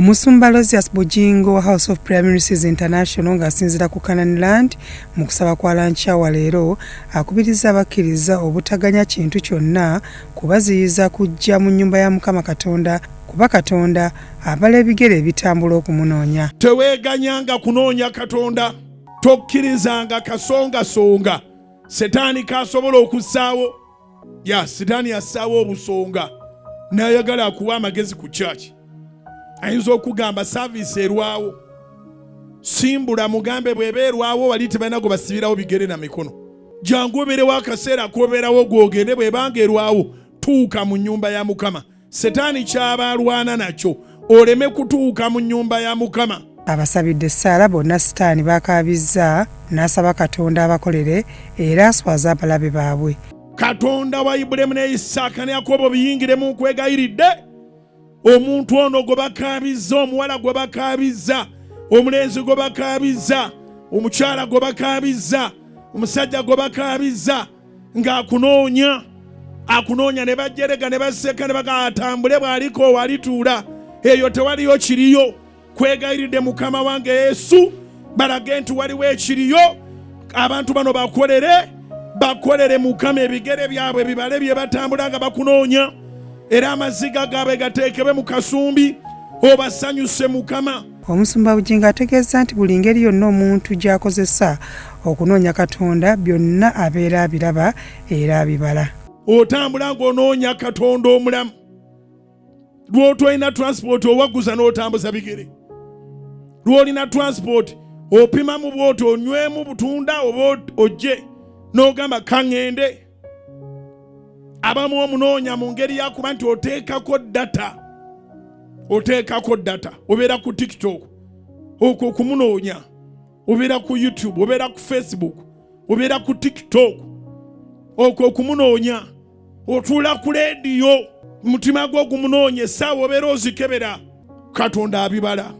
Omusumba Rosias Bujingo House of Primaries International ng'asinziira ku Canaan mu kusaba kwa Lanchawa leero akubiriza abakkiriza obutaganya kintu kyonna kubaziyiza kujja mu nnyumba ya Mukama Katonda kuba Katonda abala ebigere ebitambula okumunoonya. Teweeganyanga kunoonya Katonda, tokkirizanga kasongasonga. Setaani kasobola okussaawo. Setaani assaawo obusonga n'ayagala akuwa amagezi ku church. Ayinza okugamba service erwawo, simbula mugambe bwebeerwawo wali tebalina gwe basibirawo bigere na mikono. Jangu obeerewo akaseera kobeerawo gwogende bwebanga erwawo, tuuka mu nnyumba ya Mukama. Setaani kyaba alwana nakyo, oleme kutuuka mu nnyumba ya Mukama. Abasabidde essaala bonna Setaani baakaabizza n'asaba Katonda abakolere era aswaza abalabe baabwe. Katonda wa Ibulayimu ne Isaaka ne Yakobo biyingiremu nkwegayiridde. Omuntu ono gwe bakaabizza, omuwala gwe bakaabizza, omulenzi gwe bakaabizza, omukyala gwe bakaabizza, omusajja gwe bakaabizza ng'akunoonya ne bajerega ne baseka ne bagaatambule bw'aliko walituula. Eyo tewaliyo kiriyo. Kwegayiridde Mukama wange Yesu balage nti waliwo ekiriyo. Abantu bano bakolere Mukama ebigere byabwe bibale bye batambula nga bakunoonya. Era amaziga gaabwe gateekebwe mu kasumbi obasanyuse Mukama. Omusumba Bujingo ategeeza nti buli ngeri yonna omuntu gy'akozesa okunoonya Katonda byonna abeera abiraba era abibala. Otambula ng'onoonya Katonda omulamu. Lw'otolina transport owaguza n'otambuza bigere. Lw'olina transport opima mu bwoti onywemu butunda oba ojje n'ogamba kaŋŋende. Abamu omunoonya mu ngeri yakuba nti oteekako data. Obeera ku TikTok, okwo okumunoonya. Obeera ku YouTube, obeera ku Facebook, obeera ku TikTok, okwo okumunoonya. Otuula ku leediyo, mutima gwo gumunoonye, essaawa obeera ozikebera. Katonda abibala.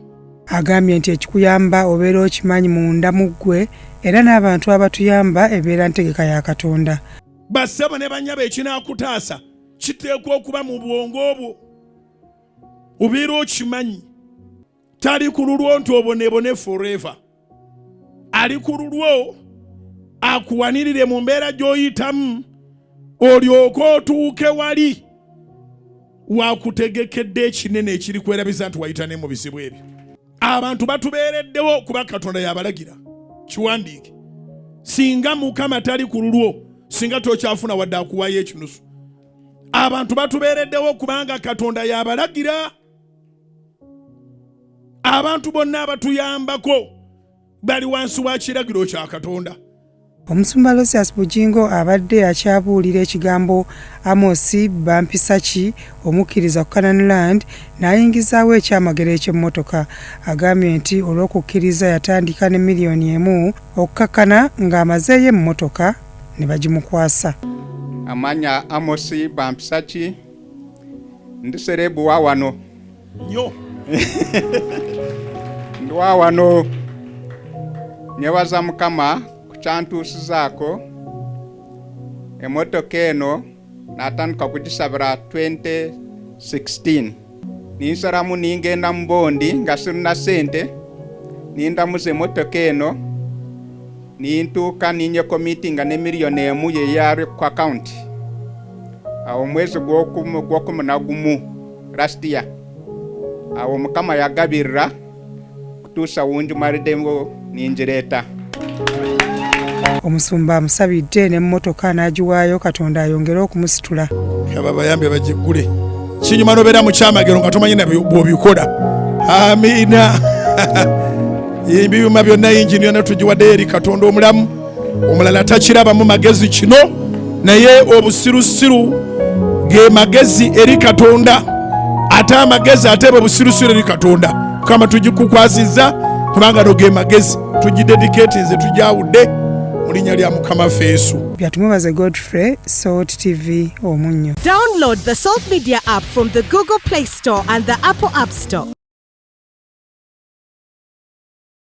Agambye nti ekikuyamba obeera okimanyi munda mu ggwe era n'abantu abatuyamba ebeera ntegeka ya Katonda. Bassebo ne banyaba ekinaakutaasa kiteekwa okuba mu bwongo bwo. Obeera okimanyi. Tali ku lulwo nti obonebone forever. Ali ku lulwo akuwanirire mu mbeera gy'oyitamu olyoke otuuke wali wakutegekedde ekinene ekiri kwerabiza nti wayita ne mu bizibu ebyo. Abantu batubeereddewo kuba Katonda yabalagira. Kiwandiike. Singa Mukama tali ku lulwo, singa tokyafuna wadde akuwayo ekinusu. Abantu batubeereddewo kubanga Katonda yabalagira. Abantu bonna abatuyambako bali wansi wa kiragiro kya Katonda. Omusumba Rosias Bujingo abadde akyabuulira ekigambo Amosi Bampisaki Omukkiriza ku Canaan n'ayingizaawo eky'amagero eky'emmotoka. Agambye nti olw'okukkiriza yatandika ne miliyoni emu okukakkana ng'amazeeyo emmotoka ne bagimukwasa. Amanya Amosi Bampisaki ndi serebu wa wano. Nnyo. Ndi wa wano. Nyebaza Mukama kyantuusizaako emmotoka eno natandika kugisabira 2016. Ninsalamu ningenda mu bondi nga sirina sente nindamuza emmotoka eno nintuuka ninyeko meetinga ne miliyoni emu yeyali ku account. Awo omwezi gw'okumi na gumu last year. Awo Mukama yagabirira kutuusa wunjumaliddemu ningireeta. Omusumba amusabidde n'emmotoka n'agiwaayo Katonda ayongere okumusitula. Aba bayambi bagiggule. Kinyuma n'obeera mu kyamagero nga tomanyi bw'obikola. Amiina. Ebyuma byonna yingini yonna tugiwadde eri Katonda omulamu. Omulala takirabamu magezi kino naye obusirusiru ge magezi eri Katonda. Ate amagezi ate obusirusiru eri Katonda. Kama tugikukwasizza kubanga no ge magezi tugidedicatinze tujawudde mu linnya lya Mukama Yesu. Byatumubaze Godfrey, Salt TV Omunnyo. Download the Salt Media app from the Google Play Store and the Apple App Store.